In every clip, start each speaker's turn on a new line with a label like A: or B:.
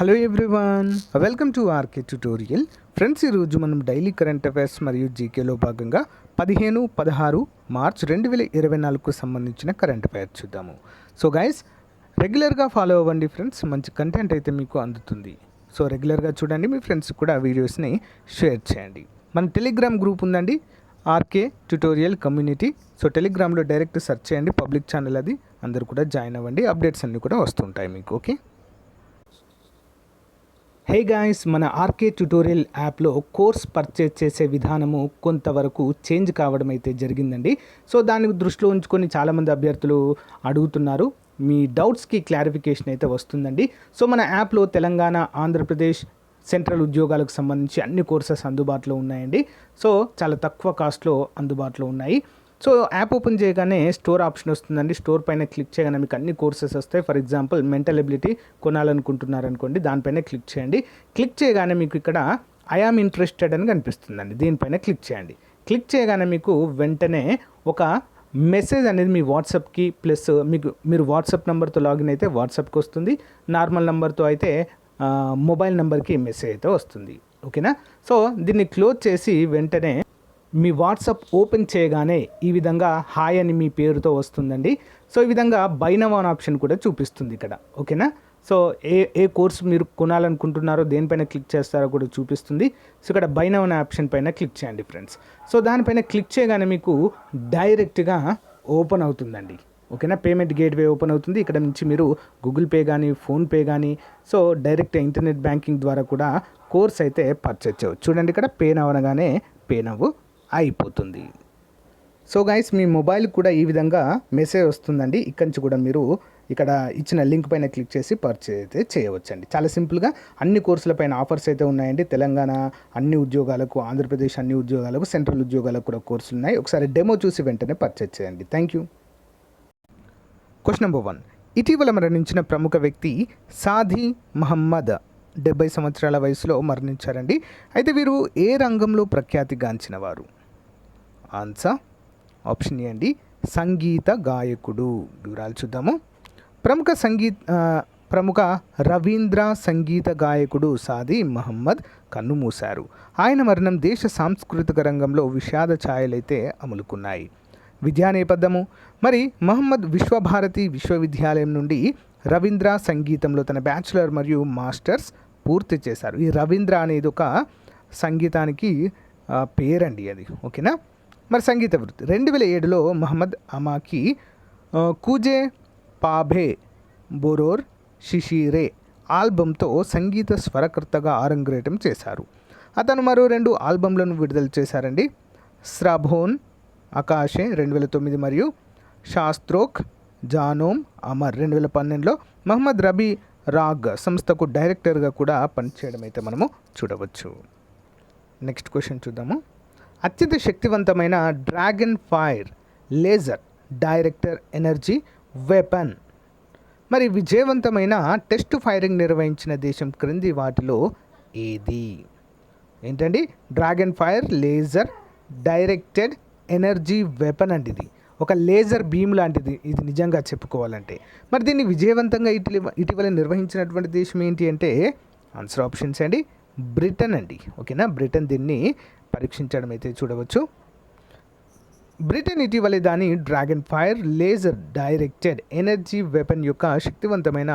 A: Hello everyone, welcome to RK tutorial. Friends, ఈరోజు మనం daily current affairs మరియు జీకేలో భాగంగా 15-16 మార్చ్ 2024కు సంబంధించిన కరెంట్ అఫైర్స్ చూద్దాము. సో గైస్, రెగ్యులర్గా ఫాలో అవ్వండి ఫ్రెండ్స్, మంచి కంటెంట్ అయితే మీకు అందుతుంది. సో రెగ్యులర్గా చూడండి, మీ ఫ్రెండ్స్ కూడా వీడియోస్ని షేర్ చేయండి. మన టెలిగ్రామ్ గ్రూప్ ఉందండి, ఆర్కే ట్యుటోరియల్ కమ్యూనిటీ. సో టెలిగ్రామ్లో డైరెక్ట్ సెర్చ్ చేయండి, పబ్లిక్ ఛానల్ అది, అందరూ కూడా జాయిన్ అవ్వండి. అప్డేట్స్ అన్నీ కూడా వస్తుంటాయి మీకు. ఓకే. హే గాయ్స్, మన ఆర్కే ట్యుటోరియల్ యాప్లో కోర్స్ పర్చేజ్ చేసే విధానము కొంతవరకు చేంజ్ కావడం అయితే జరిగిందండి. సో దాన్ని దృష్టిలో ఉంచుకొని చాలామంది అభ్యర్థులు అడుగుతున్నారు. మీ డౌట్స్కి క్లారిఫికేషన్ అయితే వస్తుందండి. సో మన యాప్లో తెలంగాణ, ఆంధ్రప్రదేశ్, సెంట్రల్ ఉద్యోగాలకు సంబంధించి అన్ని కోర్సెస్ అందుబాటులో ఉన్నాయండి. సో చాలా తక్కువ కాస్ట్లో అందుబాటులో ఉన్నాయి. సో యాప్ ఓపెన్ చేయగానే స్టోర్ ఆప్షన్ వస్తుందండి. స్టోర్ పైన క్లిక్ చేయగానే మీకు అన్ని కోర్సెస్ వస్తాయి. ఫర్ ఎగ్జాంపుల్ మెంటల్ ఎబిలిటీ కొనాలనుకుంటున్నారనుకోండి, దానిపైన క్లిక్ చేయండి. క్లిక్ చేయగానే మీకు ఇక్కడ ఐఆమ్ ఇంట్రెస్టెడ్ అని కనిపిస్తుందండి. దీనిపైన క్లిక్ చేయండి. క్లిక్ చేయగానే మీకు వెంటనే ఒక మెసేజ్ అనేది మీ వాట్సాప్కి, ప్లస్ మీరు వాట్సాప్ నెంబర్తో లాగిన్ అయితే వాట్సాప్కి వస్తుంది. నార్మల్ నెంబర్తో అయితే మొబైల్ నెంబర్కి మెసేజ్ అయితే వస్తుంది. ఓకేనా. సో దీన్ని క్లోజ్ చేసి వెంటనే మీ వాట్సాప్ ఓపెన్ చేయగానే ఈ విధంగా హాయ్ అని మీ పేరుతో వస్తుందండి. సో ఈ విధంగా బై నౌ అనే ఆప్షన్ కూడా చూపిస్తుంది ఇక్కడ. ఓకేనా. సో ఏ కోర్స్ మీరు కొనాలనుకుంటున్నారో, దేనిపైన క్లిక్ చేస్తారో కూడా చూపిస్తుంది. సో ఇక్కడ బై నౌ అనే ఆప్షన్ పైన క్లిక్ చేయండి ఫ్రెండ్స్. సో దానిపైన క్లిక్ చేయగానే మీకు డైరెక్ట్గా ఓపెన్ అవుతుందండి. ఓకేనా. పేమెంట్ గేట్వే ఓపెన్ అవుతుంది. ఇక్కడ నుంచి మీరు గూగుల్ పే కానీ, ఫోన్పే కానీ, సో డైరెక్ట్ ఇంటర్నెట్ బ్యాంకింగ్ ద్వారా కూడా కోర్స్ అయితే పర్చేజ్ చేయవచ్చు. చూడండి, ఇక్కడ పే నౌ అనగానే పే నౌ అయిపోతుంది. సో గైస్, మీ మొబైల్ కూడా ఈ విధంగా మెసేజ్ వస్తుందండి. ఇక్కడి నుంచి కూడా మీరు ఇక్కడ ఇచ్చిన లింక్ పైన క్లిక్ చేసి పర్చేజ్ అయితే చేయవచ్చండి. చాలా సింపుల్గా అన్ని కోర్సుల పైన ఆఫర్స్ అయితే ఉన్నాయండి. తెలంగాణ అన్ని ఉద్యోగాలకు, ఆంధ్రప్రదేశ్ అన్ని ఉద్యోగాలకు, సెంట్రల్ ఉద్యోగాలకు కూడా కోర్సులు ఉన్నాయి. ఒకసారి డెమో చూసి వెంటనే పర్చేజ్ చేయండి. Thank you. Question number 1. ఇటీవల మరణించిన ప్రముఖ వ్యక్తి సాది మహమ్మద్ 70 సంవత్సరాల వయసులో మరణించారండి. అయితే వీరు ఏ రంగంలో ప్రఖ్యాతిగాంచిన వారు? ఆన్సర్ ఆప్షన్ ఏ అండి, సంగీత గాయకుడు. వివరాలు చూద్దాము. ప్రముఖ రవీంద్ర సంగీత గాయకుడు సాది మహమ్మద్ కన్నుమూశారు. ఆయన మరణం దేశ సాంస్కృతిక రంగంలో విషాద ఛాయలైతే అములుకున్నాయి. విద్యా నేపథ్యము. మరి మహమ్మద్ విశ్వభారతి విశ్వవిద్యాలయం నుండి రవీంద్ర సంగీతంలో తన బ్యాచులర్ మరియు మాస్టర్స్ పూర్తి చేశారు. ఈ రవీంద్ర అనేది ఒక సంగీతానికి పేరండి అది. ఓకేనా. మరి సంగీత వృత్తి 2007లో మహమ్మద్ అమాకి కూజే పాభే బొరోర్ షిషిరే ఆల్బంతో సంగీత స్వరకర్తగా ఆరంగేటం చేశారు. అతను మరో 2 ఆల్బంలను విడుదల చేశారండి. స్రాభోన్ ఆకాశే 2009 మరియు శాస్త్రోక్ జానోమ్ అమర్ 2012లో మహమ్మద్ రబీ రాగ్ సంస్థకు డైరెక్టర్గా కూడా పనిచేయడం అయితే మనము చూడవచ్చు. నెక్స్ట్ క్వశ్చన్ చూద్దాము. అత్యంత శక్తివంతమైన dragon fire laser director energy weapon. మరి విజయవంతమైన టెస్ట్ ఫైరింగ్ నిర్వహించిన దేశం క్రింది వాటిలో ఏది? ఏంటండి? Dragon fire laser directed energy weapon అండి. ఇది ఒక లేజర్ బీమ్ లాంటిది ఇది నిజంగా చెప్పుకోవాలంటే. మరి దీన్ని విజయవంతంగా ఇటీవల నిర్వహించినటువంటి దేశం ఏంటి అంటే ఆన్సర్ ఆప్షన్స్ అండి, బ్రిటన్ అండి. ఓకేనా. బ్రిటన్ దీన్ని పరీక్షించడం అయితే చూడవచ్చు. బ్రిటన్ ఇటీవల దాని dragon fire laser directed energy weapon యొక్క శక్తివంతమైన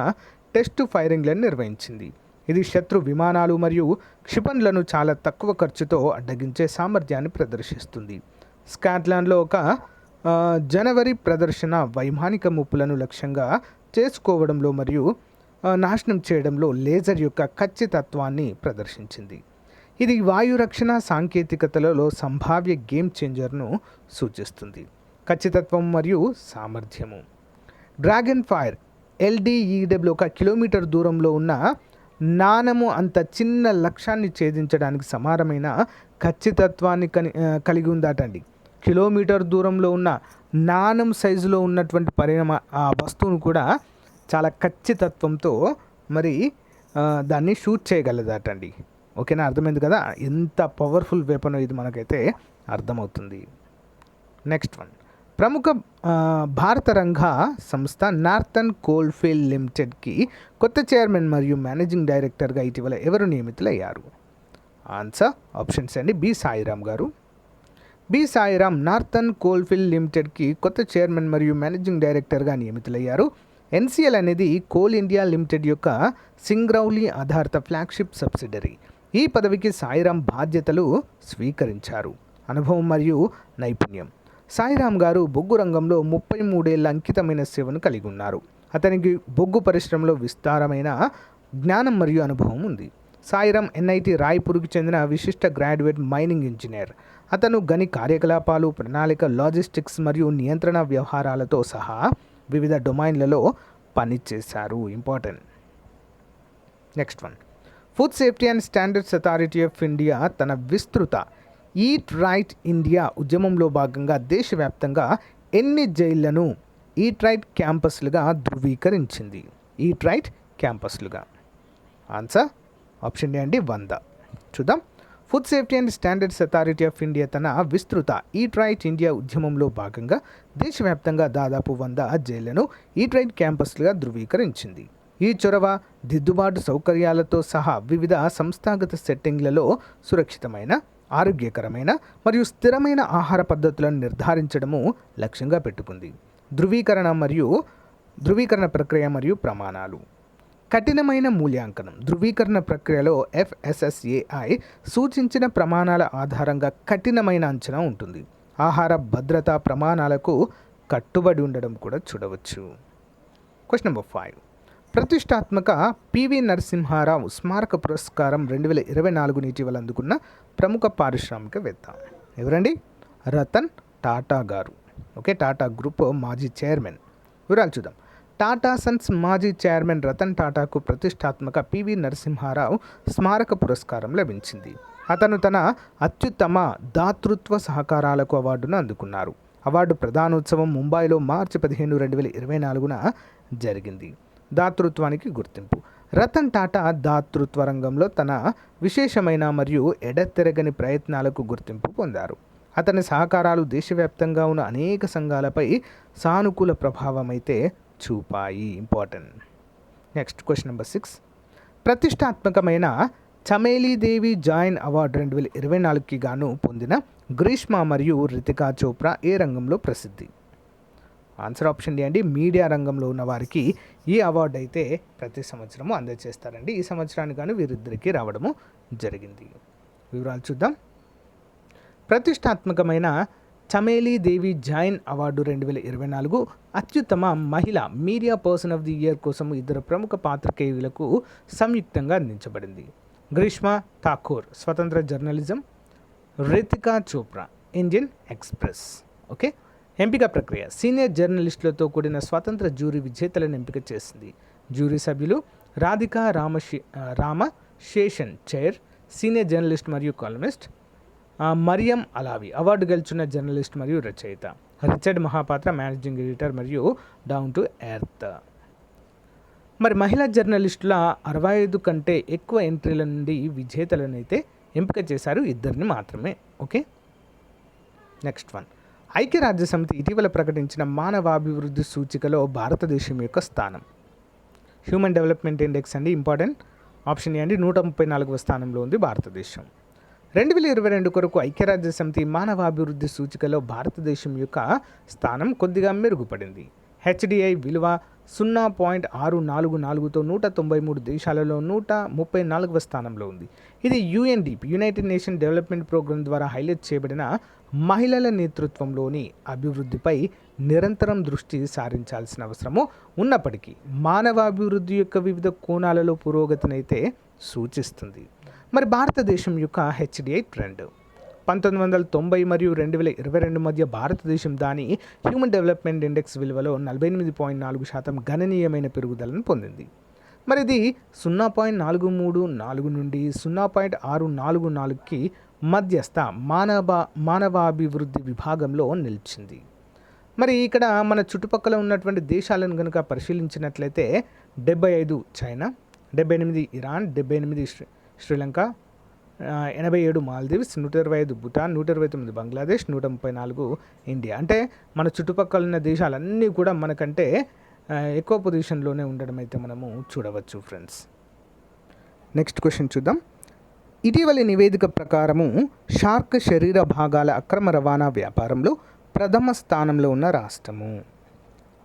A: టెస్ట్ ఫైరింగ్లను నిర్వహించింది. ఇది శత్రు విమానాలు మరియు క్షిపణులను చాలా తక్కువ ఖర్చుతో అడ్డగించే సామర్థ్యాన్ని ప్రదర్శిస్తుంది. స్కాట్లాండ్లో ఒక జనవరి ప్రదర్శన వైమానిక ముప్పులను లక్ష్యంగా చేసుకోవడంలో మరియు నాశనం చేయడంలో లేజర్ యొక్క ఖచ్చితత్వాన్ని ప్రదర్శించింది. ఇది వాయు రక్షణ సాంకేతికతలలో సంభావ్య గేమ్ చేంజర్ను సూచిస్తుంది. ఖచ్చితత్వం మరియు సామర్థ్యము. డ్రాగన్ ఫైర్ LDEW 1 కిలోమీటర్ దూరంలో ఉన్న నాణము అంత చిన్న లక్ష్యాన్ని ఛేదించడానికి సమానమైన ఖచ్చితత్వాన్ని కలిగి ఉందటండి. కిలోమీటర్ దూరంలో ఉన్న నాణం సైజులో ఉన్నటువంటి ఆ వస్తువును కూడా చాలా ఖచ్చితత్వంతో మరి దాన్ని షూట్ చేయగలదటండి. ఓకేనా. అర్థమైంది కదా ఎంత పవర్ఫుల్ వెపన్ ఇది మనకైతే అర్థమవుతుంది. Next one. ప్రముఖ భారత రంగ సంస్థ నార్థన్ కోల్ఫీల్డ్ లిమిటెడ్కి కొత్త చైర్మన్ మరియు మేనేజింగ్ డైరెక్టర్గా ఇటీవల ఎవరు నియమితులయ్యారు? ఆన్సర్ ఆప్షన్స్ అండి. బి సాయిరామ్ గారు. బి సాయిరామ్ నార్థన్ కోల్ఫీల్డ్ లిమిటెడ్కి కొత్త చైర్మన్ మరియు మేనేజింగ్ డైరెక్టర్గా నియమితులయ్యారు. ఎన్సిఎల్ అనేది కోల్ ఇండియా లిమిటెడ్ యొక్క సింగ్రౌలీ ఆధారిత ఫ్లాగ్షిప్ సబ్సిడరీ. ఈ పదవికి సాయిరామ్ బాధ్యతలు స్వీకరించారు. అనుభవం మరియు నైపుణ్యం. సాయిరామ్ గారు బొగ్గు రంగంలో 33 ఏళ్ల అంకితమైన సేవను కలిగి ఉన్నారు. అతనికి బొగ్గు పరిశ్రమలో విస్తారమైన జ్ఞానం మరియు అనుభవం ఉంది. సాయిరామ్ ఎన్ఐటి రాయ్పూర్కి చెందిన విశిష్ట గ్రాడ్యుయేట్ మైనింగ్ ఇంజనీర్. అతను గని కార్యకలాపాలు, ప్రణాళిక, లాజిస్టిక్స్ మరియు నియంత్రణ వ్యవహారాలతో సహా వివిధ డొమైన్లలో పనిచేశారు. Important. Next one. Food safety and standards authority of India తన విస్తృత ఈట్ రైట్ ఇండియా ఉద్యమంలో భాగంగా దేశవ్యాప్తంగా ఎన్ని జైళ్లను ఈట్ రైట్ క్యాంపస్లుగా ధృవీకరించింది? ఈట్ రైట్ క్యాంపస్లుగా. ఆన్సర్ ఆప్షన్ ఏ అండి 100. చూద్దాం. Food safety and standards authority of India తన విస్తృత ఈట్ రైట్ ఇండియా ఉద్యమంలో భాగంగా దేశవ్యాప్తంగా దాదాపు 100 జైళ్లను ఈట్ రైట్ క్యాంపస్లుగా ధృవీకరించింది. ఈ చొరవ దిద్దుబాటు సౌకర్యాలతో సహా వివిధ సంస్థాగత సెట్టింగ్లలో సురక్షితమైన, ఆరోగ్యకరమైన మరియు స్థిరమైన ఆహార పద్ధతులను నిర్ధారించడము లక్ష్యంగా పెట్టుకుంది. ధృవీకరణ ప్రక్రియ మరియు ప్రమాణాలు. కఠినమైన మూల్యాంకనం. ధృవీకరణ ప్రక్రియలో FSSAI సూచించిన ప్రమాణాల ఆధారంగా కఠినమైన అంచనా ఉంటుంది. ఆహార భద్రతా ప్రమాణాలకు కట్టుబడి ఉండడం కూడా చూడవచ్చు. Question number 5. ప్రతిష్టాత్మక పివి నరసింహారావు స్మారక పురస్కారం 2024 ఇటీవల అందుకున్న ప్రముఖ పారిశ్రామికవేత్త ఎవరండి? రతన్ టాటా గారు. ఓకే, టాటా గ్రూప్ మాజీ చైర్మన్. వివరాలు చూద్దాం. టాటా సన్స్ మాజీ చైర్మన్ రతన్ టాటాకు ప్రతిష్టాత్మక పివి నరసింహారావు స్మారక పురస్కారం లభించింది. అతను తన అత్యుత్తమ దాతృత్వ సహకారాలకు అవార్డును అందుకున్నారు. అవార్డు ప్రధానోత్సవం ముంబైలో మార్చి 15, 2024 జరిగింది. దాతృత్వానికి గుర్తింపు. రతన్ టాటా దాతృత్వ రంగంలో తన విశేషమైన మరియు ఎడతెరగని ప్రయత్నాలకు గుర్తింపు పొందారు. అతని సహకారాలు దేశవ్యాప్తంగా ఉన్న అనేక సంఘాలపై సానుకూల ప్రభావం అయితే చూపాయి. ఇంపార్టెంట్. Next question number 6. ప్రతిష్టాత్మకమైన చమేలీదేవి జాయిన్ అవార్డు 2024కి గాను పొందిన గ్రీష్మ మరియు రితికా చోప్రా ఏ రంగంలో ప్రసిద్ధి? ఆన్సర్ ఆప్షన్ డి అండి. మీడియా రంగంలో ఉన్న వారికి ఈ అవార్డు అయితే ప్రతి సంవత్సరము అందజేస్తారండి. ఈ సంవత్సరానికి గాను వీరిద్దరికీ రావడము జరిగింది. వివరాలు చూద్దాం. ప్రతిష్టాత్మకమైన చమేలీదేవి జైన్ అవార్డు 2024 అత్యుత్తమ మహిళా media person of the year కోసం ఇద్దరు ప్రముఖ పాత్రికేయులకు సంయుక్తంగా అందించబడింది. గ్రీష్మ ఠాకూర్ స్వతంత్ర journalism, Ritika Chopra Indian express. Okay, ఎంపిక ప్రక్రియ. సీనియర్ జర్నలిస్టులతో కూడిన స్వతంత్ర జ్యూరీ విజేతలను ఎంపిక చేసింది. జ్యూరీ సభ్యులు రాధికా రామశేషన్ చైర్, సీనియర్ జర్నలిస్ట్ మరియు కాలమిస్ట్ మరియం అలావి, అవార్డు గెలుచున్న జర్నలిస్ట్ మరియు రచయిత రిచర్డ్ మహాపాత్ర, మేనేజింగ్ ఎడిటర్ మరియు డౌన్ టు ఎర్త్. మరి మహిళా జర్నలిస్టుల 65 కంటే ఎక్కువ ఎంట్రీల నుండి విజేతలను అయితే ఎంపిక చేశారు, ఇద్దరిని మాత్రమే. Okay, next one. ఐక్యరాజ్య సమితి ఇటీవల ప్రకటించిన మానవాభివృద్ధి సూచికలో భారతదేశం యొక్క స్థానం. హ్యూమన్ డెవలప్మెంట్ ఇండెక్స్ అండి. ఇంపార్టెంట్. ఆప్షన్ ఏ అండి. 134వ స్థానంలో ఉంది భారతదేశం. 2022 కొరకు ఐక్యరాజ్య సమితి మానవాభివృద్ధి సూచికలో భారతదేశం యొక్క స్థానం కొద్దిగా మెరుగుపడింది. HDI విలువ 0.644తో 193 దేశాలలో 134వ స్థానంలో ఉంది. ఇది UNDP united nation development programme ద్వారా హైలైట్ చేయబడిన మహిళల నేతృత్వంలోని అభివృద్ధిపై నిరంతరం దృష్టి సారించాల్సిన అవసరము ఉన్నప్పటికీ మానవాభివృద్ధి యొక్క వివిధ కోణాలలో పురోగతినైతే సూచిస్తుంది. మరి భారతదేశం యొక్క HDI ట్రెండ్ 1990 మరియు 2022 మధ్య భారతదేశం దాని హ్యూమన్ డెవలప్మెంట్ ఇండెక్స్ విలువలో 48.4% గణనీయమైన పెరుగుదలను పొందింది. మరి ఇది 0.434 నుండి 0.644కి మధ్యస్థ మానవాభివృద్ధి విభాగంలో నిలిచింది. మరి ఇక్కడ మన చుట్టుపక్కల ఉన్నటువంటి దేశాలను కనుక పరిశీలించినట్లయితే 75 China, 78 Iran, 78 Sri Lanka, 87 Maldives, 125 Bhutan, 129 Bangladesh, 134 India. అంటే మన చుట్టుపక్కల ఉన్న దేశాలన్నీ కూడా మనకంటే ఎక్కువ పొజిషన్లోనే ఉండడం అయితే మనము చూడవచ్చు ఫ్రెండ్స్. నెక్స్ట్ క్వశ్చన్ చూద్దాం. ఇటీవలి నివేదిక ప్రకారము షార్క్ శరీర భాగాల అక్రమ రవాణా వ్యాపారంలో ప్రథమ స్థానంలో ఉన్న రాష్ట్రము.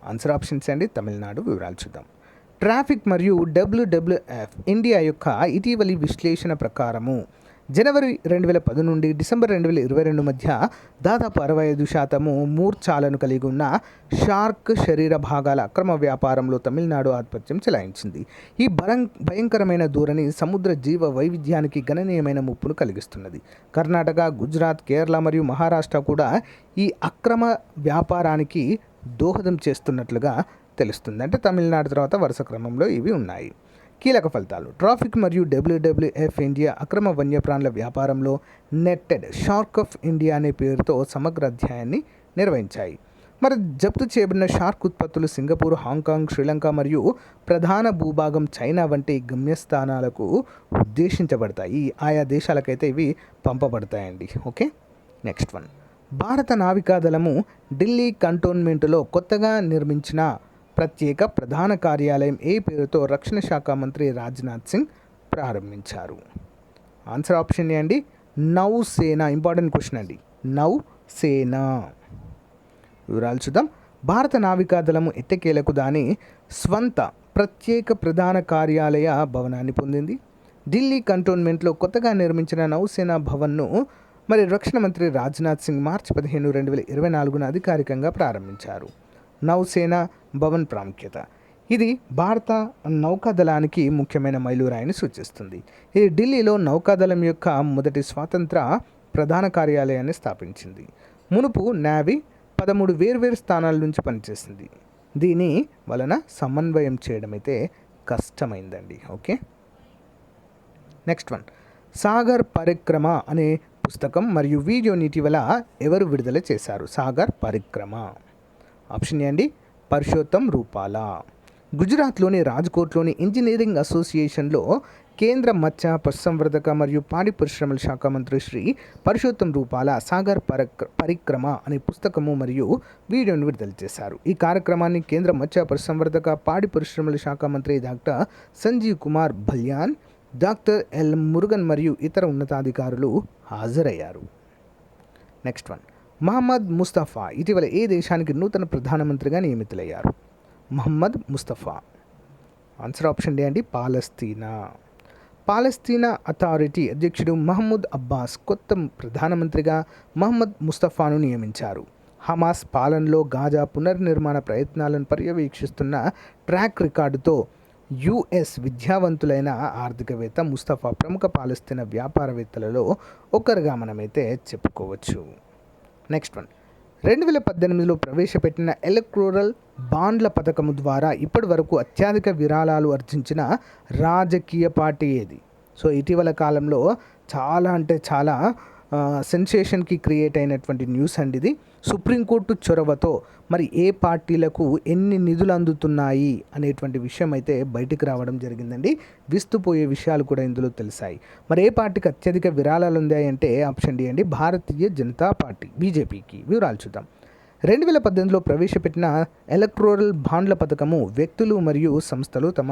A: ఆన్సర్ ఆప్షన్స్ అండి. తమిళనాడు. వివరాలు చూద్దాం. ట్రాఫిక్ మరియు WWF ఇండియా యొక్క ఇటీవలి విశ్లేషణ ప్రకారము జనవరి 2010 నుండి డిసెంబర్ 2022 మధ్య దాదాపు 65% మూర్ఛాలను కలిగి ఉన్న షార్క్ శరీర భాగాల అక్రమ వ్యాపారంలో తమిళనాడు ఆధిపత్యం చెలాయించింది. ఈ భయంకరమైన ధోరణి సముద్ర జీవ వైవిధ్యానికి గణనీయమైన ముప్పును కలిగిస్తున్నది. కర్ణాటక, గుజరాత్, కేరళ మరియు మహారాష్ట్ర కూడా ఈ అక్రమ వ్యాపారానికి దోహదం చేస్తున్నట్లుగా తెలుస్తుంది. అంటే తమిళనాడు తర్వాత వరుస క్రమంలో ఇవి ఉన్నాయి. కీలక ఫలితాలు. ట్రాఫిక్ మరియు WWF ఇండియా అక్రమ వన్యప్రాణుల వ్యాపారంలో నెట్టెడ్ షార్క్ ఆఫ్ ఇండియా అనే పేరుతో సమగ్ర అధ్యాయాన్ని నిర్వహించాయి. మరి జప్తు చేయబడిన షార్క్ ఉత్పత్తులు సింగపూర్, హాంకాంగ్, శ్రీలంక మరియు ప్రధాన భూభాగం చైనా వంటి గమ్యస్థానాలకు ఉద్దేశించబడతాయి. ఆయా దేశాలకైతే ఇవి పంపబడతాయండి. ఓకే. Next one. భారత నావికాదళము ఢిల్లీ కంటోన్మెంటులో కొత్తగా నిర్మించిన ప్రత్యేక ప్రధాన కార్యాలయం ఏ పేరుతో రక్షణ శాఖ మంత్రి రాజ్నాథ్ సింగ్ ప్రారంభించారు? ఆన్సర్ ఆప్షన్ ఏ అండి. నౌసేన. ఇంపార్టెంట్ క్వశ్చన్ అండి. నౌసేన. వివరాలు చూద్దాం. భారత నావికాదళము ఎట్టకేలకు దాని స్వంత ప్రత్యేక ప్రధాన కార్యాలయ భవనాన్ని పొందింది. ఢిల్లీ కంటోన్మెంట్లో కొత్తగా నిర్మించిన నౌసేన భవన్ను మరి రక్షణ మంత్రి రాజ్నాథ్ సింగ్ మార్చి 15, 2024 అధికారికంగా ప్రారంభించారు. నౌసేన భవన్ ప్రాముఖ్యత. ఇది భారత నౌకాదళానికి ముఖ్యమైన మైలురాయిని సూచిస్తుంది. ఇది ఢిల్లీలో నౌకాదళం యొక్క మొదటి స్వాతంత్ర ప్రధాన కార్యాలయాన్ని స్థాపించింది. మునుపు నావీ 13 వేర్వేరు స్థానాల నుంచి పనిచేసింది. దీని వలన సమన్వయం చేయడం అయితే కష్టమైందండి. Okay. Next one. Sagar Parikrama అనే పుస్తకం మరియు వీడియోని ఇటీవల ఎవరు విడుదల చేశారు? సాగర్ పరిక్రమ. ఆప్షన్ ఏ అండి. పరుషోత్తం రూపాలా. గుజరాత్లోని రాజ్కోట్లోని ఇంజనీరింగ్ అసోసియేషన్లో కేంద్ర మత్స్య, పశుసంవర్ధక మరియు పాడి పరిశ్రమల శాఖ మంత్రి శ్రీ పరుషోత్తం రూపాలా సాగర్ పరిక్రమ అనే పుస్తకము మరియు వీడియోను విడుదల చేశారు. ఈ కార్యక్రమాన్ని కేంద్ర మత్స్య, పశుసంవర్ధక, పాడి పరిశ్రమల శాఖ మంత్రి doctor Sanjeev Kumar Balyan, doctor L Murugan మరియు ఇతర ఉన్నతాధికారులు హాజరయ్యారు. Next one. మహమ్మద్ ముస్తఫా ఇటీవల ఏ దేశానికి నూతన ప్రధానమంత్రిగా నియమితులయ్యారు? Mohammad Mustafa. Answer option D అండి. పాలస్తీనా. పాలస్తీనా అథారిటీ అధ్యక్షుడు మహమ్మద్ అబ్బాస్ కొత్త ప్రధానమంత్రిగా మహమ్మద్ ముస్తఫాను నియమించారు. హమాస్ పాలనలో గాజా పునర్నిర్మాణ ప్రయత్నాలను పర్యవేక్షిస్తున్న ట్రాక్ రికార్డుతో US విద్యావంతులైన ఆర్థికవేత్త ముస్తఫా ప్రముఖ పాలస్తీనా వ్యాపారవేత్తలలో ఒకరుగా మనమైతే చెప్పుకోవచ్చు. Next one. 2018లో ప్రవేశపెట్టిన ఎలక్టోరల్ బాండ్ల పథకము ద్వారా ఇప్పటి వరకు అత్యధిక విరాళాలు ఆర్జించిన రాజకీయ పార్టీ ఏది? సో ఇటీవల కాలంలో చాలా అంటే చాలా సెన్సేషన్కి క్రియేట్ అయినటువంటి న్యూస్ అండి ఇది. సుప్రీంకోర్టు చొరవతో మరి ఏ పార్టీలకు ఎన్ని నిధులు అందుతున్నాయి అనేటువంటి విషయం అయితే బయటికి రావడం జరిగిందండి. విస్తుపోయే విషయాలు కూడా ఇందులో తెలిసాయి. మరి ఏ పార్టీకి అత్యధిక విరాళాలు ఉన్నాయంటే ఆప్షన్ డి అండి. భారతీయ జనతా పార్టీ, బీజేపీకి. వివరాలు చూద్దాం. 2018లో ప్రవేశపెట్టిన ఎలక్టోరల్ బాండ్ల పథకము వ్యక్తులు మరియు సంస్థలు తమ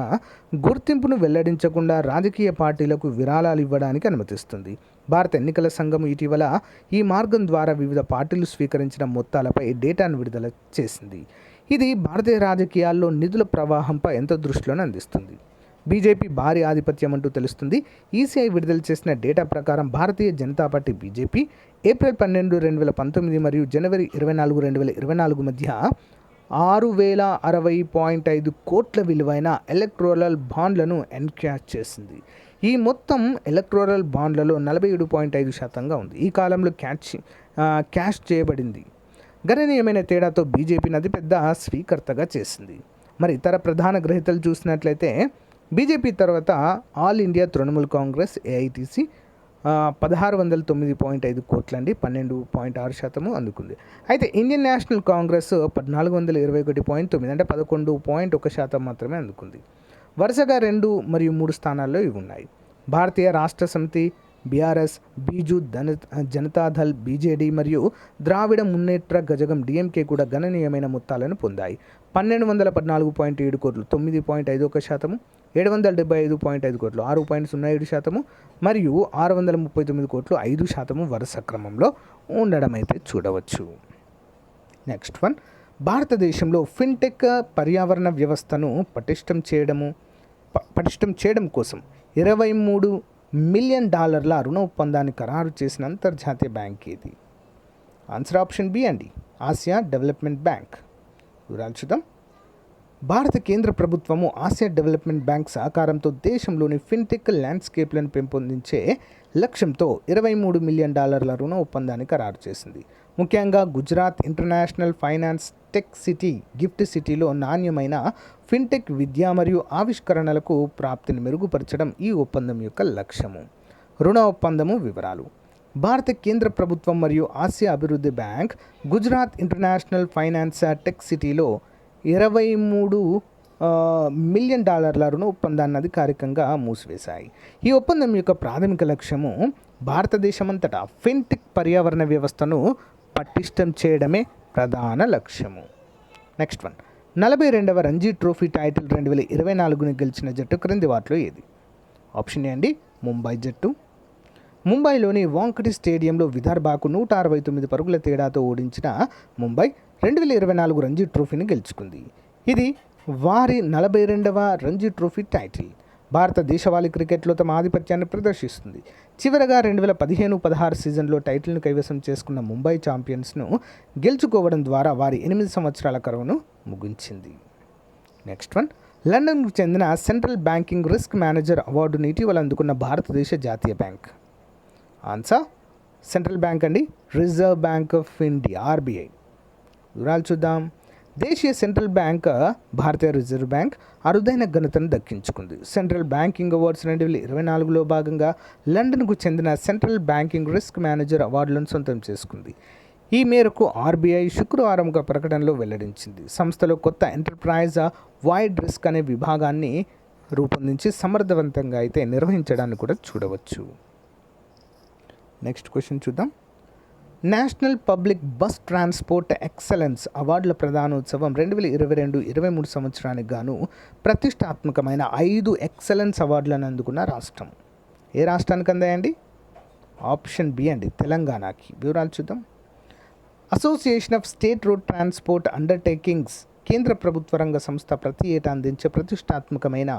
A: గుర్తింపును వెల్లడించకుండా రాజకీయ పార్టీలకు విరాళాలు ఇవ్వడానికి అనుమతిస్తుంది. భారత ఎన్నికల సంఘం ఇటీవల ఈ మార్గం ద్వారా వివిధ పార్టీలు స్వీకరించిన మొత్తాలపై డేటాను విడుదల చేసింది. ఇది భారతీయ రాజకీయాల్లో నిధుల ప్రవాహంపై ఎంత దృష్టిలోనే అందిస్తుంది. బీజేపీ భారీ ఆధిపత్యం అంటూ తెలుస్తుంది. ఈసీఐ విడుదల చేసిన డేటా ప్రకారం Bharatiya Janata party BJP April 12, 2019 మరియు జనవరి 24, 2024 మధ్య 6,060.5 కోట్ల విలువైన ఎలక్టోరల్ బాండ్లను ఎన్క్యాష్ చేసింది. ఈ మొత్తం ఎలక్టోరల్ బాండ్లలో 47.5% ఉంది. ఈ కాలంలో క్యాష్ చేయబడింది. గణనీయమైన తేడాతో బీజేపీని అతిపెద్ద స్వీకర్తగా చేసింది. మరి ఇతర ప్రధాన గ్రహీతలు చూసినట్లయితే బీజేపీ తర్వాత all India Trinamool Congress AITC 1609.5 కోట్లండి, 12.6% అందుకుంది. అయితే ఇండియన్ నేషనల్ కాంగ్రెస్ 1421.9 అంటే 11.1% మాత్రమే అందుకుంది. వరుసగా 2 మరియు 3 స్థానాల్లో ఇవి ఉన్నాయి. భారతీయ రాష్ట్ర సమితి బీఆర్ఎస్, బీజు జనతాదళ్ బీజేడీ మరియు ద్రావిడ మున్నేట్ర కజగం డిఎంకే కూడా గణనీయమైన మొత్తాలను పొందాయి. 1214.7 కోట్లు 9.51%, 775.5 కోట్లు 6.07% మరియు 639 కోట్లు 5% వరుస క్రమంలో ఉండడం అయితే చూడవచ్చు. నెక్స్ట్ వన్, భారతదేశంలో ఫిన్టెక్ పర్యావరణ వ్యవస్థను పటిష్టం చేయడం కోసం $23 మిలియన్ రుణ ఒప్పందాన్ని ఖరారు చేసిన అంతర్జాతీయ బ్యాంక్ ఏది? ఆన్సర్ ఆప్షన్ బి అండి, ఆసియా డెవలప్మెంట్ బ్యాంక్. వివరాలు చూద్దాం. భారత కేంద్ర ప్రభుత్వము ఆసియా డెవలప్మెంట్ బ్యాంక్ సహకారంతో దేశంలోని ఫిన్టెక్ ల్యాండ్స్కేప్లను పెంపొందించే లక్ష్యంతో $23 మిలియన్ రుణ ఒప్పందాన్ని ఖరారు చేసింది. ముఖ్యంగా Gujarat international finance tech city gift సిటీలో నాణ్యమైన ఫిన్టెక్ విద్య మరియు ఆవిష్కరణలకు ప్రాప్తిని మెరుగుపరచడం ఈ ఒప్పందం యొక్క లక్ష్యము. రుణ ఒప్పందము వివరాలు. భారత కేంద్ర ప్రభుత్వం మరియు ఆసియా అభివృద్ధి bank Gujarat international finance tech సిటీలో $23 మిలియన్ రుణ ఒప్పందాన్ని అధికారికంగా మూసివేశాయి. ఈ ఒప్పందం యొక్క ప్రాథమిక లక్ష్యము భారతదేశమంతటా ఫిన్టెక్ పర్యావరణ వ్యవస్థను పటిష్టం చేయడమే ప్రధాన లక్ష్యము. నెక్స్ట్ వన్, 42వ రంజీ ట్రోఫీ టైటిల్ 2024ని గెలిచిన జట్టు క్రింది వాటిలో ఏది? ఆప్షన్ ఏ అండి, ముంబై జట్టు. ముంబైలోని వాంకటే స్టేడియంలో విదర్భకు 169 పరుగుల తేడాతో ఓడించిన ముంబై 2024 రంజీ ట్రోఫీని గెలుచుకుంది. ఇది వారి 42వ రంజీ ట్రోఫీ టైటిల్. భారత దేశవాళీ క్రికెట్లో తమ ఆధిపత్యాన్ని ప్రదర్శిస్తుంది. చివరగా 2015-16 సీజన్లో టైటిల్ను కైవసం చేసుకున్న ముంబై ఛాంపియన్స్ను గెలుచుకోవడం ద్వారా వారి 8 సంవత్సరాల కరువును ముగించింది. నెక్స్ట్ వన్, లండన్కు చెందిన సెంట్రల్ బ్యాంకింగ్ రిస్క్ మేనేజర్ అవార్డును ఇటీవల అందుకున్న భారతదేశ జాతీయ బ్యాంక్. ఆన్సర్ సెంట్రల్ బ్యాంక్ అండి, reserve bank of India RBI. వివరాలు చూద్దాం. దేశీయ సెంట్రల్ బ్యాంక్ భారతీయ రిజర్వ్ బ్యాంక్ అరుదైన ఘనతను దక్కించుకుంది. సెంట్రల్ బ్యాంకింగ్ అవార్డ్స్ 2024లో భాగంగా లండన్కు చెందిన సెంట్రల్ బ్యాంకింగ్ రిస్క్ మేనేజర్ అవార్డులను సొంతం చేసుకుంది. ఈ మేరకు ఆర్బీఐ శుక్రవారం ఒక ప్రకటనలో వెల్లడించింది. సంస్థలో కొత్త ఎంటర్ప్రైజ్ వైడ్ రిస్క్ అనే విభాగాన్ని రూపొందించి సమర్థవంతంగా అయితే నిర్వహించడాన్ని కూడా చూడవచ్చు. నెక్స్ట్ క్వశ్చన్ చూద్దాం. National public bus transport excellence అవార్డుల ప్రధానోత్సవం 2022-23 సంవత్సరానికి గాను ప్రతిష్టాత్మకమైన 5 ఎక్సలెన్స్ అవార్డులను అందుకున్న రాష్ట్రం. ఏ రాష్ట్రానికి అందాయండి? ఆప్షన్ బి అండి, తెలంగాణకి. వివరాలు చూద్దాం. Association of state road transport undertakings కేంద్ర ప్రభుత్వ రంగ సంస్థ ప్రతి ఏటా అందించే ప్రతిష్టాత్మకమైన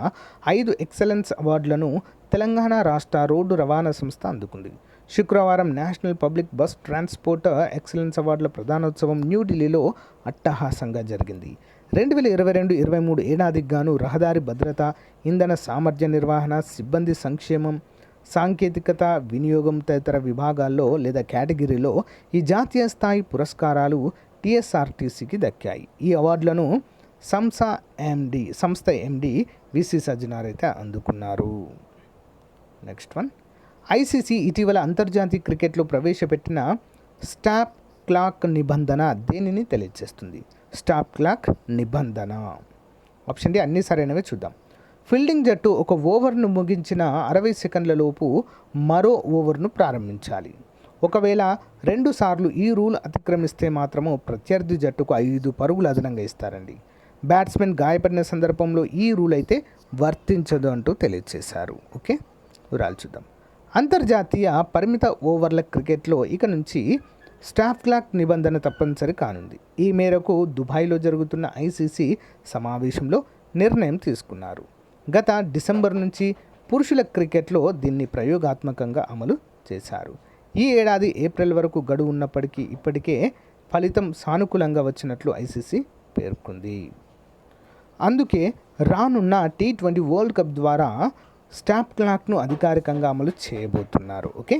A: 5 ఎక్సలెన్స్ అవార్డులను తెలంగాణ రాష్ట్ర రోడ్డు రవాణా సంస్థ అందుకుంది. శుక్రవారం national public bus transport excellence అవార్డుల ప్రధానోత్సవం న్యూఢిల్లీలో అట్టహాసంగా జరిగింది. 2022-23 ఏడాదికి గాను రహదారి భద్రత, ఇంధన సామర్థ్య నిర్వహణ, సిబ్బంది సంక్షేమం, సాంకేతికత వినియోగం తదితర విభాగాల్లో లేదా కేటగిరీలో ఈ జాతీయ స్థాయి పురస్కారాలు టీఎస్ఆర్టీసీకి దక్కాయి. ఈ అవార్డులను సంస్థ ఎండి విసి సజ్జనార్ అయితే అందుకున్నారు. నెక్స్ట్ వన్, ఐసీసీ ఇటీవల అంతర్జాతీయ క్రికెట్లో ప్రవేశపెట్టిన స్టాప్ క్లాక్ నిబంధన దేనిని తెలియజేస్తుంది? స్టాప్ క్లాక్ నిబంధన. ఆప్షన్ డి అన్నీ సరైనవే. చూద్దాం. ఫీల్డింగ్ జట్టు ఒక ఓవర్ను ముగించిన 60 సెకండ్ల లోపు మరో ఓవర్ను ప్రారంభించాలి. ఒకవేళ 2 సార్లు ఈ రూల్ అతిక్రమిస్తే మాత్రము ప్రత్యర్థి జట్టుకు 5 పరుగులు అదనంగా ఇస్తారండి. బ్యాట్స్మెన్ గాయపడిన సందర్భంలో ఈ రూల్ అయితే వర్తించదు అంటూ తెలియజేశారు. ఓకే, వివరాలు చూద్దాం. అంతర్జాతీయ పరిమిత ఓవర్ల క్రికెట్లో ఇక నుంచి స్టాప్ క్లాక్ నిబంధన తప్పనిసరి కానుంది. ఈ మేరకు దుబాయ్లో జరుగుతున్న ఐసీసీ సమావేశంలో నిర్ణయం తీసుకున్నారు. గత డిసెంబర్ నుంచి పురుషుల క్రికెట్లో దీన్ని ప్రయోగాత్మకంగా అమలు చేశారు. ఈ ఏడాది ఏప్రిల్ వరకు గడువు ఉన్నప్పటికీ ఇప్పటికే ఫలితం సానుకూలంగా వచ్చినట్లు ఐసీసీ పేర్కొంది. అందుకే రానున్న T20 వరల్డ్ కప్ ద్వారా స్టాప్ క్లాక్ను అధికారికంగా అమలు చేయబోతున్నారు. ఓకే,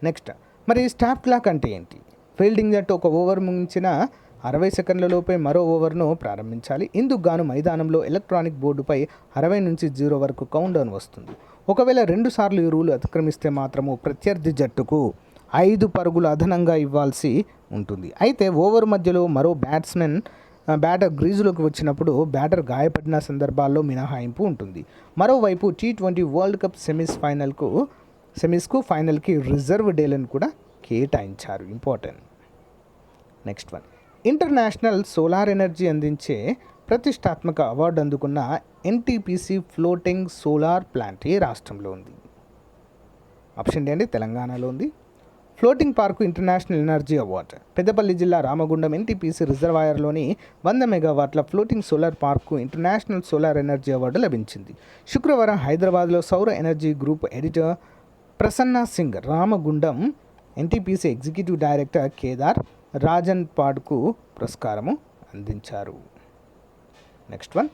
A: నెక్స్ట్ మరి స్టాప్ క్లాక్ అంటే ఏంటి? ఫీల్డింగ్ జట్టు ఒక ఓవర్ ముగించిన 60 సెకండ్ల లోపే మరో ఓవర్ను ప్రారంభించాలి. ఇందుకు గాను మైదానంలో ఎలక్ట్రానిక్ బోర్డుపై 60 నుంచి 0 వరకు కౌంట్ డౌన్ వస్తుంది. ఒకవేళ 2 సార్లు ఈ రూల్ అతిక్రమిస్తే మాత్రము ప్రత్యర్థి జట్టుకు 5 పరుగులు అదనంగా ఇవ్వాల్సి ఉంటుంది. అయితే ఓవర్ మధ్యలో మరో బ్యాటర్ గ్రీజులోకి వచ్చినప్పుడు బ్యాటర్ గాయపడిన సందర్భాల్లో మినహాయింపు ఉంటుంది. మరోవైపు T20 వరల్డ్ కప్ సెమీస్ ఫైనల్కు సెమీస్కు ఫైనల్కి రిజర్వ్ డేలను కూడా కేటాయించారు. Important. Next one, international solar energy అందించే ప్రతిష్టాత్మక అవార్డు అందుకున్న ఎన్టీపీసీ ఫ్లోటింగ్ సోలార్ ప్లాంట్ ఏ రాష్ట్రంలో ఉంది? ఆప్షన్ డి అండి, తెలంగాణలో ఉంది. Floating park international energy award. Peddapalli జిల్లా రామగుండం ఎన్టీపీసీ రిజర్వాయర్లోని 100 మెగావాట్ల floating solar park international solar energy award లభించింది. శుక్రవారం హైదరాబాద్లో సౌర energy group editor Prasanna Singh Ramagundam NTPC executive director Kedar Rajan పాడ్కు పురస్కారము అందించారు. నెక్స్ట్ వన్,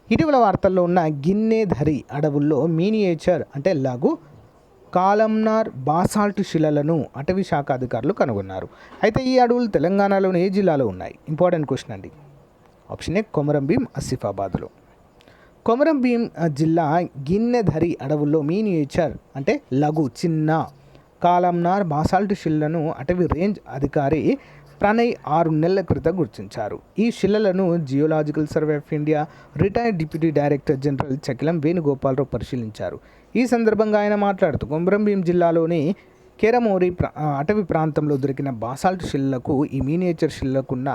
A: ఇటీవల వార్తల్లో ఉన్న గిన్నెధరి అడవుల్లో మినియేచర్ అంటే లఘు కాలమ్నార్ బాసాల్ట్ శిలలను అటవీ శాఖ అధికారులు కనుగొన్నారు. అయితే ఈ అడవులు తెలంగాణలోని ఏ జిల్లాలో ఉన్నాయి? ఇంపార్టెంట్ క్వశ్చన్ అండి. ఆప్షన్ ఏ, కొమరంభీం ఆసిఫాబాద్లో. కొమరంభీం జిల్లా గిన్నెధరి అడవుల్లో మినియేచర్ అంటే లఘు చిన్న కాలమ్నార్ బాసాల్ట్ శిలలను అటవీ రేంజ్ అధికారి ప్రణయ్ 6 నెలల క్రితం గుర్తించారు. ఈ శిలలను geological survey of India retired deputy director general Chakilam Venugopala Rao పరిశీలించారు. ఈ సందర్భంగా ఆయన మాట్లాడుతూ కొమరంభీం జిల్లాలోని కేరమోరి అటవీ ప్రాంతంలో దొరికిన బాసాల్ట్ శిలలకు ఈ మినియేచర్ శిలలకున్న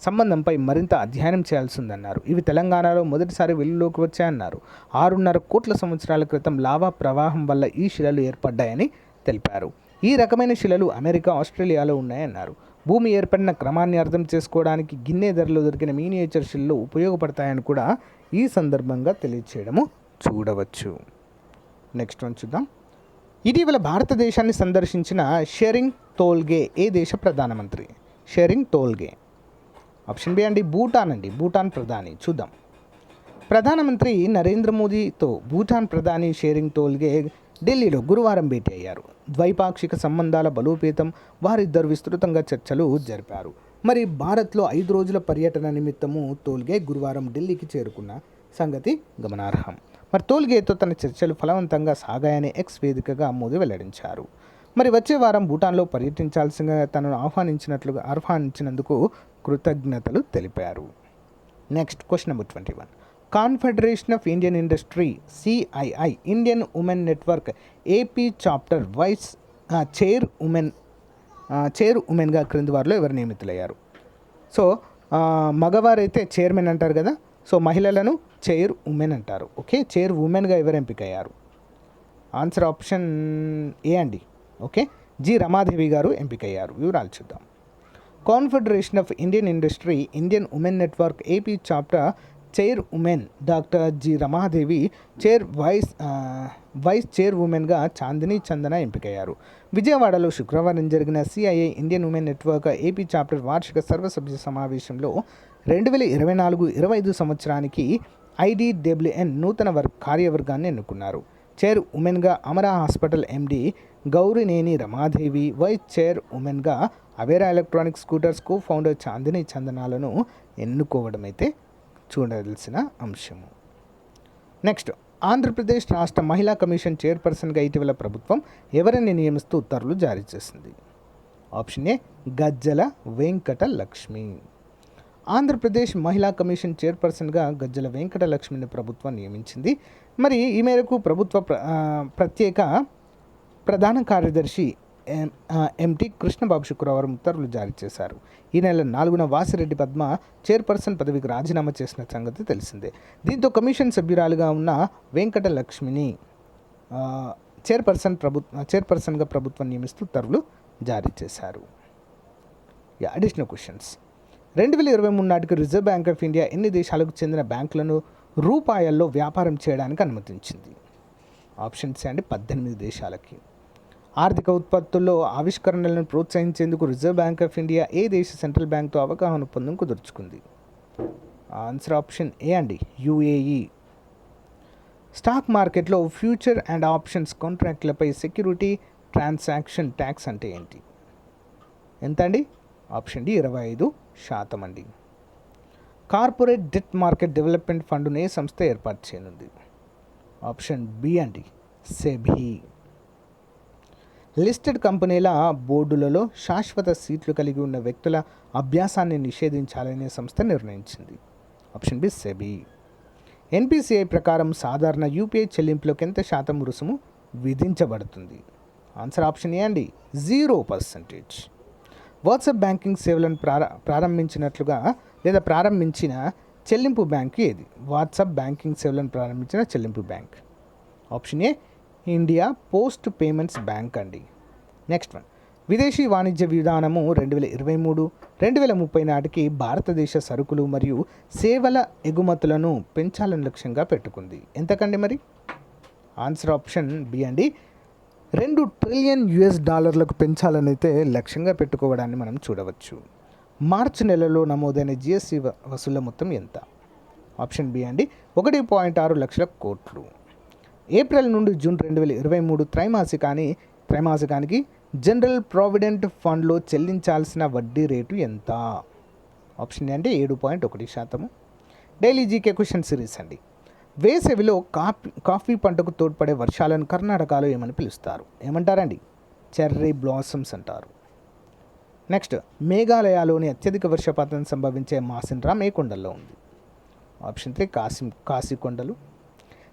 A: సంబంధంపై మరింత అధ్యయనం చేయాల్సిందన్నారు. ఇవి తెలంగాణలో మొదటిసారి వెలుగులోకి వచ్చాయన్నారు. 6.5 కోట్ల సంవత్సరాల క్రితం లావా ప్రవాహం వల్ల ఈ శిలలు ఏర్పడ్డాయని తెలిపారు. ఈ రకమైన శిలలు అమెరికా, ఆస్ట్రేలియాలో ఉన్నాయన్నారు. భూమి ఏర్పడిన క్రమాన్ని అర్థం చేసుకోవడానికి గిన్నెధరలో దొరికిన మినియేచర్ శిలలు ఉపయోగపడతాయని కూడా ఈ సందర్భంగా తెలియచేయడము చూడవచ్చు. నెక్స్ట్ వన్ చూద్దాం. ఇటీవల భారతదేశాన్ని సందర్శించిన షెరింగ్ తోల్గే ఏ దేశ ప్రధానమంత్రి? షెరింగ్ తోల్గే. ఆప్షన్ బి అండి, భూటాన్ అండి, భూటాన్ ప్రధాని. చూద్దాం. ప్రధానమంత్రి నరేంద్ర మోదీతో భూటాన్ ప్రధాని షెరింగ్ తోల్గే ఢిల్లీలో గురువారం భేటీ అయ్యారు. ద్వైపాక్షిక సంబంధాల బలోపేతం వారిద్దరు విస్తృతంగా చర్చలు జరిపారు. మరి భారత్లో 5 రోజుల పర్యటన నిమిత్తము తోల్గే గురువారం ఢిల్లీకి చేరుకున్న సంగతి గమనార్హం. మరి తోల్గేతో తన చర్చలు ఫలవంతంగా సాగాయని ఎక్స్ వేదికగా మోదీ వెల్లడించారు. మరి వచ్చే వారం భూటాన్లో పర్యటించాల్సిందిగా తనను ఆహ్వానించినందుకు కృతజ్ఞతలు తెలిపారు. Next question number 21. Confederation of Indian industry CII Indian women network AP chapter vice chair ఉమెన్గా క్రింది వారిలో ఎవరు నియమితులయ్యారు? సో మగవారైతే చైర్మన్ అంటారు కదా, సో మహిళలను చైర్ ఉమెన్ అంటారు. ఓకే, చైర్ ఉమెన్గా ఎవరు ఎంపికయ్యారు? ఆన్సర్ ఆప్షన్ ఏ అండి. ఓకే, జి రమాదేవి గారు ఎంపికయ్యారు. వివరాలు చూద్దాం. Confederation of Indian industry Indian women network AP chapter chair women doctor G Ramadevi vice chair ఉమెన్గా చాందిని చందన ఎంపికయ్యారు. విజయవాడలో శుక్రవారం జరిగిన CII Indian women network AP chapter వార్షిక సర్వసభ్య సమావేశంలో 2024-25 సంవత్సరానికి ఐడిడబ్ల్యూఎన్ నూతన కార్యవర్గాన్ని ఎన్నుకున్నారు. చైర్ ఉమెన్గా Amara hospital MD Gaurineni Ramadevi, vice chair ఉమెన్గా Avera electronic scooters co founder Chandini చందనాలను ఎన్నుకోవడం అయితే చూడాల్సిన అంశము. నెక్స్ట్, ఆంధ్రప్రదేశ్ రాష్ట్ర మహిళా కమిషన్ చైర్పర్సన్గా ఇటీవల ప్రభుత్వం ఎవరిని నియమిస్తూ ఉత్తర్వులు జారీ చేసింది? ఆప్షన్ ఏ, గజ్జల వెంకట లక్ష్మి. ఆంధ్రప్రదేశ్ మహిళా కమిషన్ చైర్పర్సన్గా గజ్జల వెంకట లక్ష్మిని ప్రభుత్వం నియమించింది. మరి ఈ మేరకు ప్రభుత్వ ప్రత్యేక ప్రధాన కార్యదర్శి ఎంటీ కృష్ణబాబు శుక్రవారం ఉత్తర్వులు జారీ చేశారు. ఈ నెల 4న వాసిరెడ్డి పద్మ చైర్పర్సన్ పదవికి రాజీనామా చేసిన సంగతి తెలిసిందే. దీంతో కమిషన్ సభ్యురాలుగా ఉన్న వెంకట లక్ష్మిని చైర్పర్సన్గా ప్రభుత్వం నియమిస్తూ ఉత్తర్వులు జారీ చేశారు. Additional questions. 2023 నాటికి రిజర్వ్ బ్యాంక్ ఆఫ్ ఇండియా ఎన్ని దేశాలకు చెందిన బ్యాంకులను రూపాయల్లో వ్యాపారం చేయడానికి అనుమతించింది? ఆప్షన్ సి అండి, 18 దేశాలకి. ఆర్థిక ఉత్పత్తుల్లో ఆవిష్కరణలను ప్రోత్సహించేందుకు రిజర్వ్ బ్యాంక్ ఆఫ్ ఇండియా ఏ దేశ సెంట్రల్ బ్యాంక్తో అవగాహన ఒప్పందం కుదుర్చుకుంది? ఆన్సర్ ఆప్షన్ ఏ అండి, యుఏఈ. స్టాక్ మార్కెట్లో ఫ్యూచర్ అండ్ ఆప్షన్స్ కాంట్రాక్ట్లపై సెక్యూరిటీ ట్రాన్సాక్షన్ ట్యాక్స్ అంటే ఏంటి? ఎంత అండి? ఆప్షన్ డి 25% అండి. కార్పొరేట్ డెట్ మార్కెట్ డెవలప్మెంట్ ఫండ్ను ఏ సంస్థ ఏర్పాటు చేయనుంది? ఆప్షన్ బి అండి, సెబీ. లిస్టెడ్ కంపెనీల బోర్డులలో శాశ్వత సీట్లు కలిగి ఉన్న వ్యక్తుల అభ్యాసాన్ని నిషేధించాలనే సంస్థ నిర్ణయించింది. Option B, SEBI. ఎన్పిసిఐ ప్రకారం సాధారణ యూపీఐ చెల్లింపులకు ఎంత శాతం రుసుము విధించబడుతుంది? ఆన్సర్ ఆప్షన్ ఏ అండి, 0%. వాట్సాప్ బ్యాంకింగ్ సేవలను ప్రారంభించినట్లుగా లేదా ప్రారంభించిన చెల్లింపు బ్యాంక్ ఏది? వాట్సాప్ బ్యాంకింగ్ సేవలను ప్రారంభించిన చెల్లింపు bank. Option A, India post payments bank అండి. నెక్స్ట్ వన్, విదేశీ వాణిజ్య విధానము 2023-2030 నాటికి భారతదేశ సరుకులు మరియు సేవల ఎగుమతులను పెంచాలని లక్ష్యంగా పెట్టుకుంది. ఎంతకండి మరి? ఆన్సర్ ఆప్షన్ బి అండి, $2 ట్రిలియన్ పెంచాలని అయితే లక్ష్యంగా పెట్టుకోవడాన్ని మనం చూడవచ్చు. మార్చి నెలలో నమోదైన జిఎస్టి వసూళ్ల మొత్తం ఎంత? ఆప్షన్ బి అండి, 1.6 లక్షల కోట్లు. ఏప్రిల్ నుండి జూన్ 2023 త్రైమాసికానికి జనరల్ ప్రావిడెంట్ ఫండ్లో చెల్లించాల్సిన వడ్డీ రేటు ఎంత? ఆప్షన్ ఏ అంటే 7.1%. డైలీ జీకే క్వశ్చన్ సిరీస్ అండి. వేసవిలో కాఫీ పంటకు తోడ్పడే వర్షాలను కర్ణాటకలో ఏమని పిలుస్తారు? ఏమంటారండి? చెర్రీ బ్లాసమ్స్ అంటారు. నెక్స్ట్, మేఘాలయలోని అత్యధిక వర్షపాతం సంభవించే మాసిన్రామ్ ఏ కొండల్లో ఉంది? ఆప్షన్ 3 కాశీ కొండలు.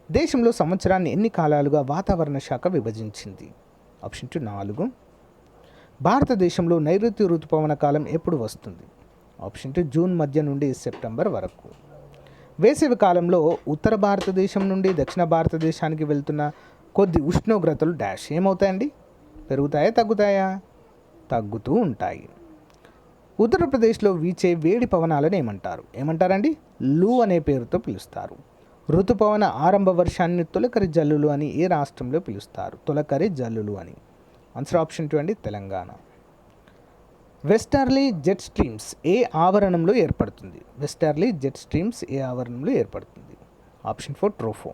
A: దేశంలో సంవత్సరాన్ని ఎన్ని కాలాలుగా వాతావరణ శాఖ విభజించింది? ఆప్షన్ 2 4. భారతదేశంలో నైరుతి ఋతుపవన కాలం ఎప్పుడు వస్తుంది? ఆప్షన్ 2 జూన్ మధ్య నుండి సెప్టెంబర్ వరకు. వేసవి కాలంలో ఉత్తర భారతదేశం నుండి దక్షిణ భారతదేశానికి వెళ్తున్న కొద్ది ఉష్ణోగ్రతలు డాష్ ఏమవుతాయండి? పెరుగుతాయా తగ్గుతాయా? తగ్గుతూ ఉంటాయి. ఉత్తరప్రదేశ్లో వీచే వేడి పవనాలను ఏమంటారండి? లూ అనే పేరుతో పిలుస్తారు. ఋతుపవన ఆరంభ వర్షాన్ని తొలకరి జల్లులు అని ఏ రాష్ట్రంలో పిలుస్తారు? తొలకరి జల్లులు అని. ఆన్సర్ ఆప్షన్ 2 అండి, తెలంగాణ. వెస్టర్లీ జెట్ స్ట్రీమ్స్ ఏ ఆవరణంలో ఏర్పడుతుంది? వెస్టర్లీ జెట్ స్ట్రీమ్స్ ఏ ఆవరణంలో ఏర్పడుతుంది? ఆప్షన్ 4 ట్రోఫో.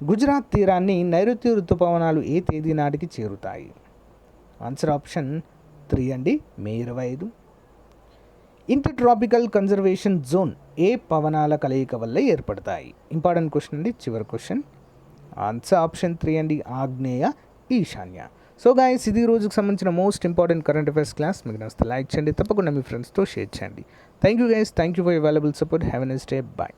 A: గుజరాత్ తీరాన్ని నైరుతి ఋతుపవనాలు ఏ తేదీ నాటికి చేరుతాయి? ఆన్సర్ ఆప్షన్ 3 అండి, మే 25. ఇంటర్ ట్రాపికల్ కన్జర్వేషన్ జోన్ ఏ పవనాల కలయిక వల్ల ఏర్పడతాయి? ఇంపార్టెంట్ క్వశ్చన్ అండి, చివరి క్వశ్చన్. ఆన్సర్ ఆప్షన్ 3 అండి, ఆగ్నేయ ఈశాన్య. సో గాయస్, ఇది రోజుకు సంబంధించిన most important current affairs class. మీకు నచ్చితే లైక్ చేయండి, తప్పకుండా మీ ఫ్రెండ్స్తో షేర్ చేయండి. Thank you guys, thank you for your valuable support. Have a nice day, bye.